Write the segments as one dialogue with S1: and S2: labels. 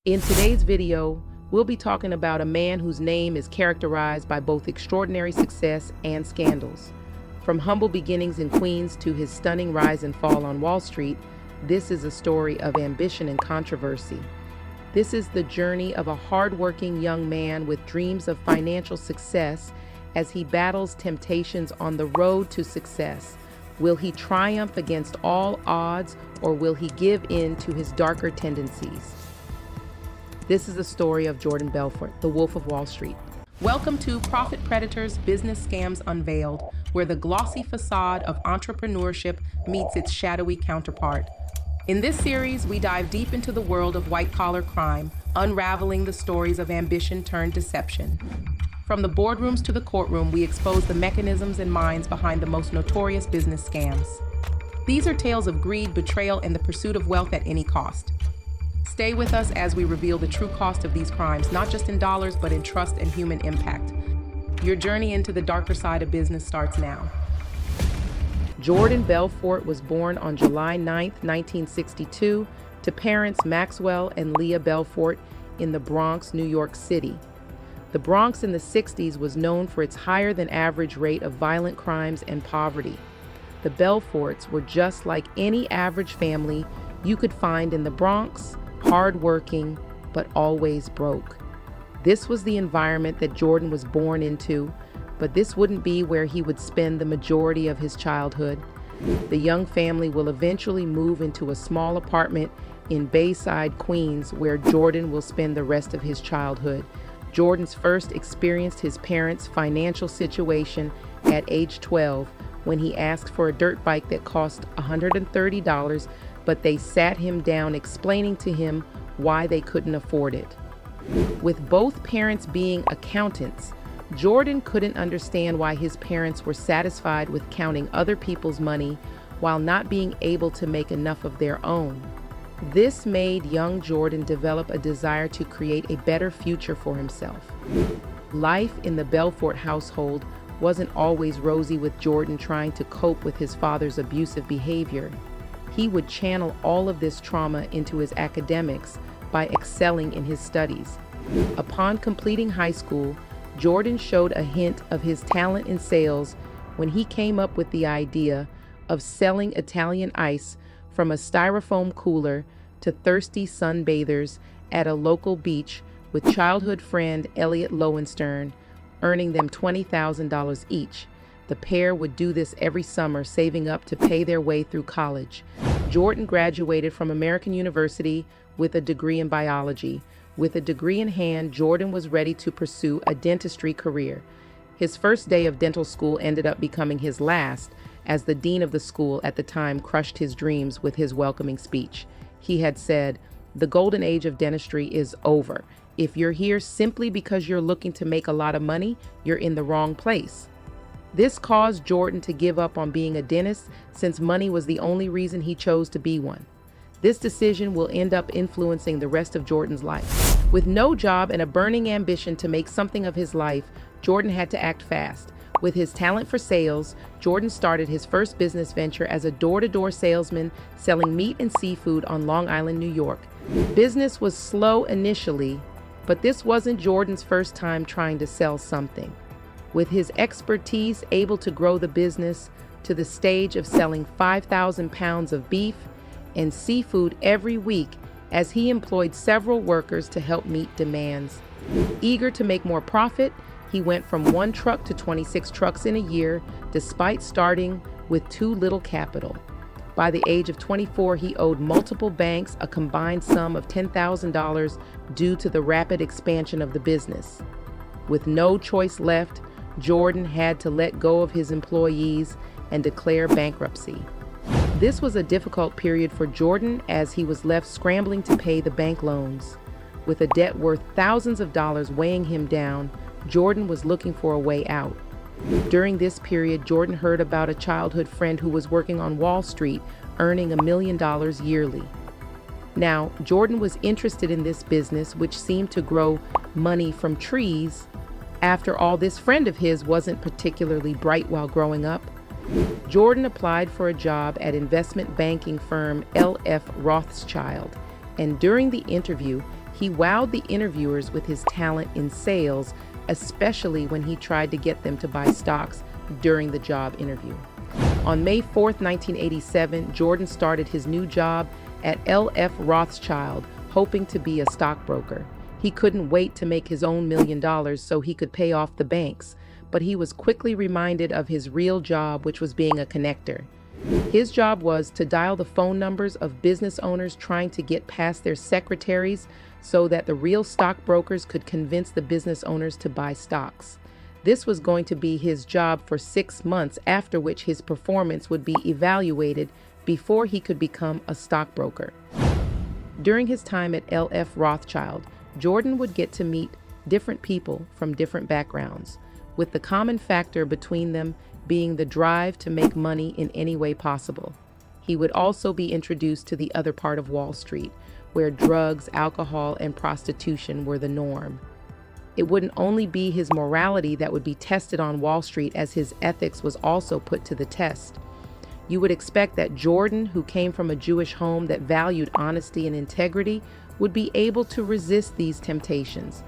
S1: In today's video, we'll be talking about a man whose name is characterized by both extraordinary success and scandals. From humble beginnings in Queens to his stunning rise and fall on Wall Street, this is a story of ambition and controversy. This is the journey of a hardworking young man with dreams of financial success as he battles temptations on the road to success. Will he triumph against all odds, or will he give in to his darker tendencies? This is the story of Jordan Belfort, the Wolf of Wall Street. Welcome to Profit Predators Business Scams Unveiled, where the glossy facade of entrepreneurship meets its shadowy counterpart. In this series, we dive deep into the world of white-collar crime, unraveling the stories of ambition turned deception. From the boardrooms to the courtroom, we expose the mechanisms and minds behind the most notorious business scams. These are tales of greed, betrayal, and the pursuit of wealth at any cost. Stay with us as we reveal the true cost of these crimes, not just in dollars, but in trust and human impact. Your journey into the darker side of business starts now. Jordan Belfort was born on July 9, 1962, to parents Maxwell and Leah Belfort in the Bronx, New York City. The Bronx in the 60s was known for its higher than average rate of violent crimes and poverty. The Belforts were just like any average family you could find in the Bronx, hardworking, but always broke. This was the environment that Jordan was born into, but this wouldn't be where he would spend the majority of his childhood. The young family will eventually move into a small apartment in Bayside, Queens, where Jordan will spend the rest of his childhood. Jordan's first experienced his parents' financial situation at age 12 when he asked for a dirt bike that cost $130, but they sat him down explaining to him why they couldn't afford it. With both parents being accountants, Jordan couldn't understand why his parents were satisfied with counting other people's money while not being able to make enough of their own. This made young Jordan develop a desire to create a better future for himself. Life in the Belfort household wasn't always rosy, with Jordan trying to cope with his father's abusive behavior. He would channel all of this trauma into his academics by excelling in his studies. Upon completing high school, Jordan showed a hint of his talent in sales when he came up with the idea of selling Italian ice from a styrofoam cooler to thirsty sunbathers at a local beach with childhood friend Elliot Lowenstern, earning them $20,000 each. The pair would do this every summer, saving up to pay their way through college. Jordan graduated from American University with a degree in biology. With a degree in hand, Jordan was ready to pursue a dentistry career. His first day of dental school ended up becoming his last, as the dean of the school at the time crushed his dreams with his welcoming speech. He had said, "The golden age of dentistry is over. If you're here simply because you're looking to make a lot of money, you're in the wrong place." This caused Jordan to give up on being a dentist, since money was the only reason he chose to be one. This decision will end up influencing the rest of Jordan's life. With no job and a burning ambition to make something of his life, Jordan had to act fast. With his talent for sales, Jordan started his first business venture as a door-to-door salesman selling meat and seafood on Long Island, New York. Business was slow initially, but this wasn't Jordan's first time trying to sell something. With his expertise able to grow the business to the stage of selling 5,000 pounds of beef and seafood every week, as he employed several workers to help meet demands. Eager to make more profit, he went from 1 truck to 26 trucks in a year, despite starting with too little capital. By the age of 24, he owed multiple banks a combined sum of $10,000 due to the rapid expansion of the business. With no choice left, Jordan had to let go of his employees and declare bankruptcy. This was a difficult period for Jordan, as he was left scrambling to pay the bank loans. With a debt worth thousands of dollars weighing him down, Jordan was looking for a way out. During this period, Jordan heard about a childhood friend who was working on Wall Street, earning $1 million yearly. Now, Jordan was interested in this business, which seemed to grow money from trees. After all, this friend of his wasn't particularly bright while growing up. Jordan applied for a job at investment banking firm L.F. Rothschild, and during the interview, He wowed the interviewers with his talent in sales, especially when he tried to get them to buy stocks during the job interview. On May 4th, 1987, Jordan started his new job at L.F. Rothschild, hoping to be a stockbroker. He couldn't wait to make his own $1 million so he could pay off the banks, but he was quickly reminded of his real job, which was being a connector. His job was to dial the phone numbers of business owners trying to get past their secretaries so that the real stockbrokers could convince the business owners to buy stocks. This was going to be his job for 6 months, after which his performance would be evaluated before he could become a stockbroker. During his time at L.F. Rothschild, Jordan would get to meet different people from different backgrounds, with the common factor between them being the drive to make money in any way possible. He would also be introduced to the other part of Wall Street, where drugs, alcohol, and prostitution were the norm. It wouldn't only be his morality that would be tested on Wall Street, as his ethics was also put to the test. You would expect that Jordan, who came from a Jewish home that valued honesty and integrity, would be able to resist these temptations.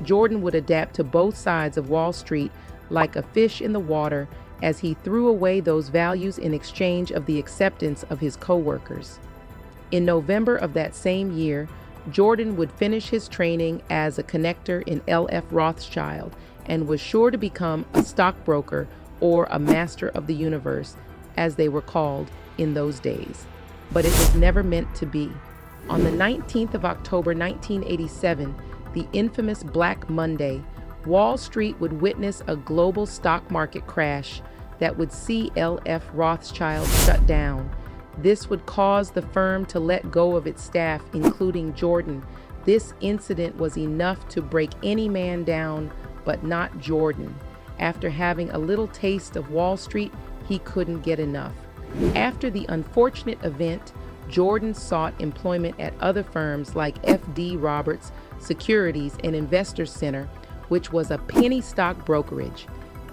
S1: Jordan would adapt to both sides of Wall Street like a fish in the water, as he threw away those values in exchange of the acceptance of his co-workers. In November of that same year, Jordan would finish his training as a connector in L.F. Rothschild and was sure to become a stockbroker, or a master of the universe, as they were called in those days. But it was never meant to be. On the 19th of October 1987, the infamous Black Monday, Wall Street would witness a global stock market crash that would see L.F. Rothschild shut down. This would cause the firm to let go of its staff, including Jordan. This incident was enough to break any man down, but not Jordan. After having a little taste of Wall Street, he couldn't get enough. After the unfortunate event, Jordan sought employment at other firms like F.D. Roberts Securities and Investors Center, which was a penny stock brokerage.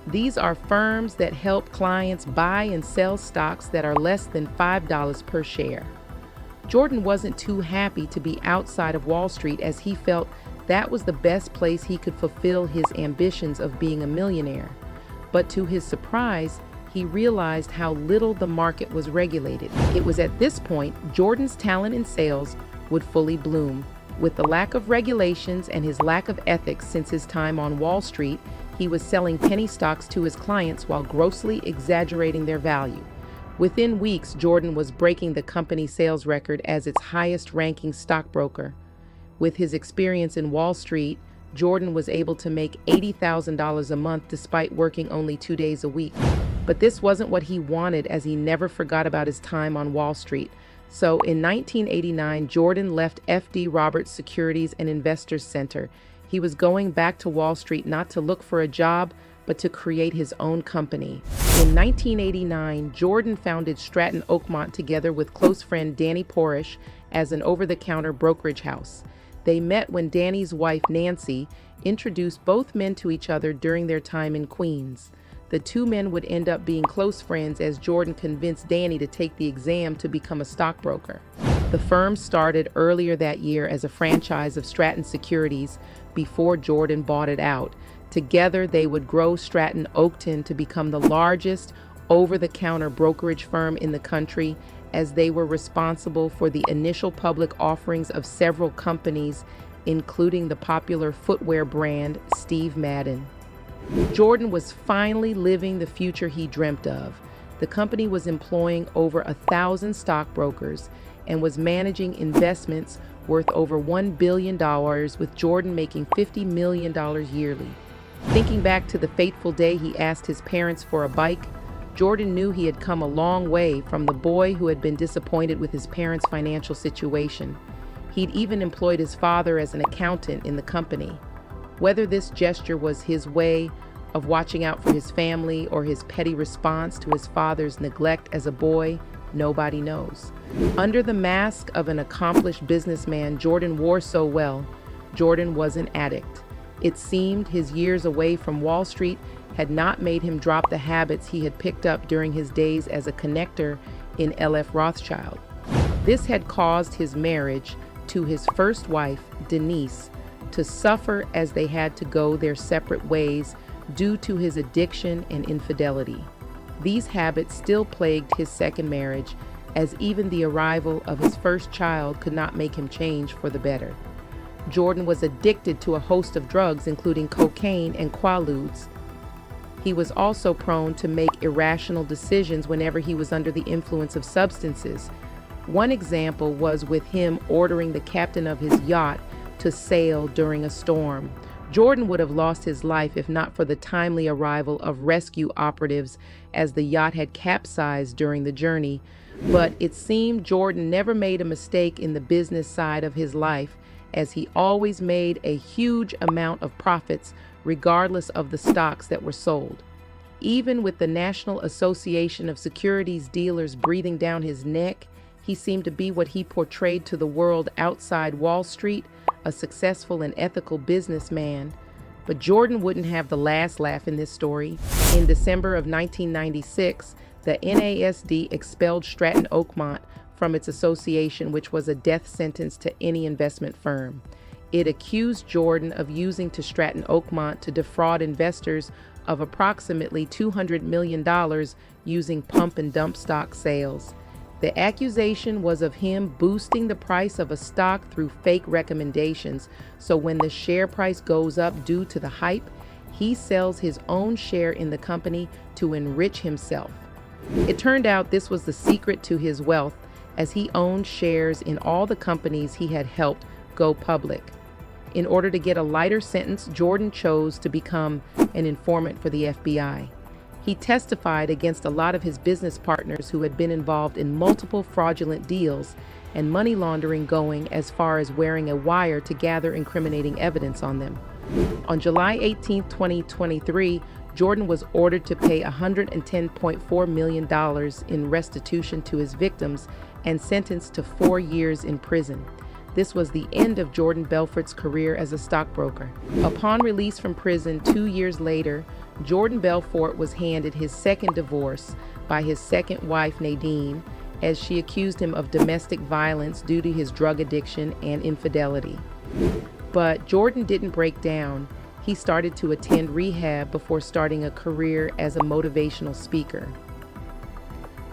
S1: These are firms that help clients buy and sell stocks that are less than $5 per share. Jordan wasn't too happy to be outside of Wall Street, as he felt that was the best place he could fulfill his ambitions of being a millionaire. But to his surprise, he realized how little the market was regulated. It was at this point Jordan's talent in sales would fully bloom. With the lack of regulations and his lack of ethics since his time on Wall Street, he was selling penny stocks to his clients while grossly exaggerating their value. Within weeks, Jordan was breaking the company sales record as its highest-ranking stockbroker. With his experience in Wall Street, Jordan was able to make $80,000 a month despite working only 2 days a week. But this wasn't what he wanted, as he never forgot about his time on Wall Street. So in 1989, Jordan left F.D. Roberts Securities and Investors Center. He was going back to Wall Street not to look for a job, but to create his own company. In 1989, Jordan founded STRATTON OAKMONT together with close friend Danny Porish as an over-the-counter brokerage house. They met when Danny's wife, Nancy, introduced both men to each other during their time in Queens. The two men would end up being close friends, as Jordan convinced Danny to take the exam to become a stockbroker. The firm started earlier that year as a franchise of Stratton Securities before Jordan bought it out. Together, they would grow Stratton Oakton to become the largest over-the-counter brokerage firm in the country, as they were responsible for the initial public offerings of several companies, including the popular footwear brand Steve Madden. Jordan was finally living the future he dreamt of. The company was employing over 1,000 stockbrokers and was managing investments worth over $1 billion, with Jordan making $50 million yearly. Thinking back to the fateful day he asked his parents for a bike, Jordan knew he had come a long way from the boy who had been disappointed with his parents' financial situation. He'd even employed his father as an accountant in the company. Whether this gesture was his way of watching out for his family or his petty response to his father's neglect as a boy, nobody knows. Under the mask of an accomplished businessman Jordan wore so well, Jordan was an addict. It seemed his years away from Wall Street had not made him drop the habits he had picked up during his days as a connector in L.F. Rothschild. This had caused his marriage to his first wife, Denise, to suffer as they had to go their separate ways due to his addiction and infidelity. These habits still plagued his second marriage, as even the arrival of his first child could not make him change for the better. Jordan was addicted to a host of drugs, including cocaine and quaaludes. He was also prone to make irrational decisions whenever he was under the influence of substances. One example was with him ordering the captain of his yacht to sail during a storm. Jordan would have lost his life if not for the timely arrival of rescue operatives, as the yacht had capsized during the journey. But it seemed Jordan never made a mistake in the business side of his life, as he always made a huge amount of profits regardless of the stocks that were sold. Even with the National Association of Securities Dealers breathing down his neck, he seemed to be what he portrayed to the world outside Wall Street, a successful and ethical businessman. But Jordan wouldn't have the last laugh in this story. In December of 1996, the NASD expelled Stratton Oakmont from its association, which was a death sentence to any investment firm. It accused Jordan of using to Stratton Oakmont to defraud investors of approximately $200 million using pump and dump stock sales. The accusation was of him boosting the price of a stock through fake recommendations, so when the share price goes up due to the hype, he sells his own share in the company to enrich himself. It turned out this was the secret to his wealth, as he owned shares in all the companies he had helped go public. In order to get a lighter sentence, Jordan chose to become an informant for the FBI. He testified against a lot of his business partners who had been involved in multiple fraudulent deals and money laundering, going as far as wearing a wire to gather incriminating evidence on them. On July 18, 2023, Jordan was ordered to pay $110.4 million in restitution to his victims and sentenced to 4 years in prison. This was the end of Jordan Belfort's career as a stockbroker. Upon release from prison 2 years later, Jordan Belfort was handed his second divorce by his second wife, Nadine, as she accused him of domestic violence due to his drug addiction and infidelity. But Jordan didn't break down. He started to attend rehab before starting a career as a motivational speaker.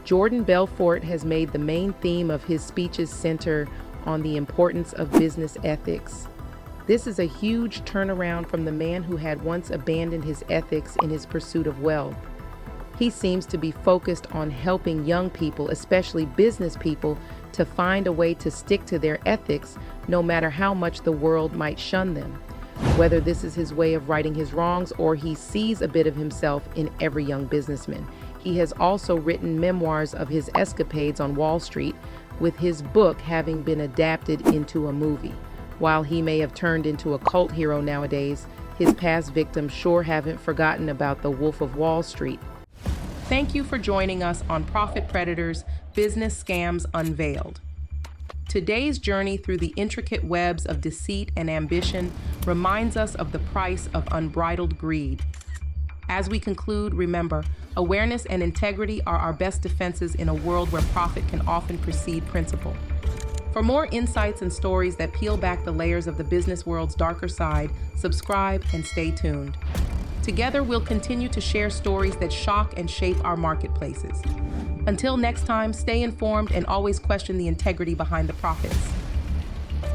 S1: Jordan Belfort has made the main theme of his speeches center on the importance of business ethics. This is a huge turnaround from the man who had once abandoned his ethics in his pursuit of wealth. He seems to be focused on helping young people, especially business people, to find a way to stick to their ethics no matter how much the world might shun them. Whether this is his way of righting his wrongs or he sees a bit of himself in every young businessman. He has also written memoirs of his escapades on Wall Street, with his book having been adapted into a movie. While he may have turned into a cult hero nowadays, his past victims sure haven't forgotten about the Wolf of Wall Street. Thank you for joining us on Profit Predators Business Scams Unveiled. Today's journey through the intricate webs of deceit and ambition reminds us of the price of unbridled greed. As we conclude, remember, awareness and integrity are our best defenses in a world where profit can often precede principle. For more insights and stories that peel back the layers of the business world's darker side, subscribe and stay tuned. Together, we'll continue to share stories that shock and shape our marketplaces. Until next time, stay informed and always question the integrity behind the profits.